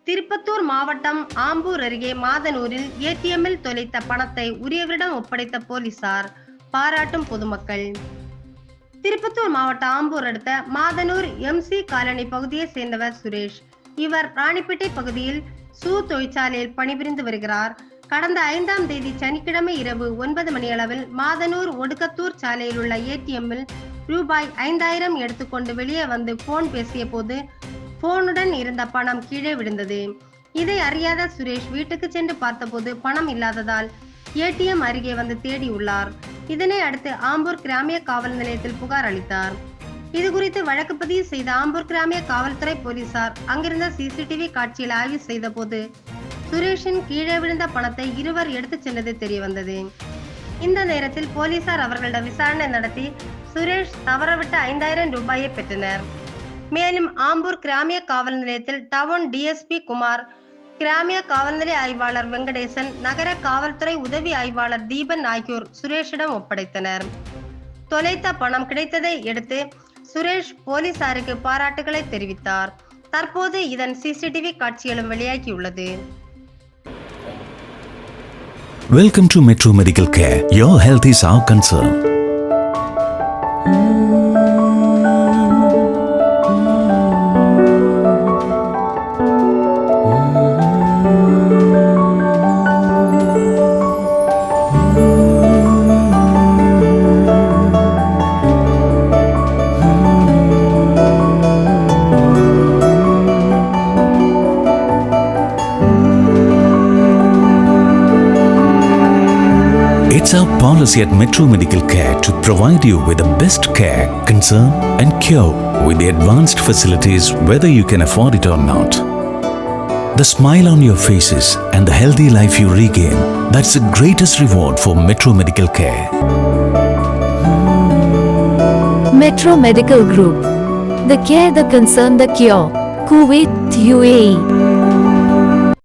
திருப்பத்தூர் மாவட்டம் ஆம்பூர் அருகே மாதனூரில் ஏடிஎம்மில் தொலைத்த பணத்தை உரியவரிடம் ஒப்படைத்த போலீசார், பாராட்டும் பொதுமக்கள். திருப்பத்தூர் மாவட்டம் ஆம்பூர் அடுத்த மாதனூர் எம்சி காலனி பகுதியை சேர்ந்தவர் சுரேஷ். இவர் ராணிப்பேட்டை பகுதியில் ஷூ தொழிற்சாலையில் பணிபுரிந்து வருகிறார். கடந்த 5ஆம் தேதி சனிக்கிழமை இரவு 9 மணியளவில் மாதனூர் ஒடுக்கத்தூர் சாலையில் உள்ள ஏடிஎம்மில் ரூபாய் 5000 எடுத்துக்கொண்டு வெளியே வந்து போன் பேசிய போது போனுடன் இருந்த பணம் கீழே விழுந்தது. இதை அறியாத சுரேஷ் வீட்டுக்கு சென்று பார்த்தபோது பணம் இல்லாததால் ஏடிஎம் அருகே வந்து தேடியுள்ளார். இதனை அடுத்து ஆம்பூர் கிராமிய காவல் நிலையத்தில் புகார் அளித்தார். இது குறித்து வழக்கு பதிவு செய்த ஆம்பூர் கிராமிய காவல்துறை போலீசார் அங்கிருந்த சிசிடிவி காட்சியில் ஆய்வு செய்த போது சுரேஷின் கீழே விழுந்த பணத்தை இருவர் எடுத்துச் சென்றது தெரியவந்தது. இந்த நேரத்தில் போலீசார் அவர்களிடம் விசாரணை நடத்தி சுரேஷ் தவறவிட்ட 5000 ரூபாயை பெற்றனர். மேலும் ஆம்பூர் கிராமிய காவல் நிலையத்தில் டவுன் டிஎஸ்பி குமார், கிராமிய காவல்நிலைய ஆய்வாளர் வெங்கடேசன், நகர காவல்துறை உதவி ஆய்வாளர் தீபன் ஆகியோர் சுரேஷிடம் ஒப்படைத்தனர். தொலைத்த பணம் கிடைத்ததை அடுத்து சுரேஷ் போலீசாருக்கு பாராட்டுகளை தெரிவித்தார். தற்போது இதன் சிசிடிவி காட்சிகளும் வெளியாகியுள்ளது. Welcome to Metro Medical Care. Your health is our concern. It's our policy at Metro Medical Care to provide you with the best care, concern and cure with the advanced facilities whether you can afford it or not. The smile on your faces and the healthy life you regain, that's the greatest reward for Metro Medical Care. Metro Medical Group. The care, the concern, the cure. Kuwait, UAE.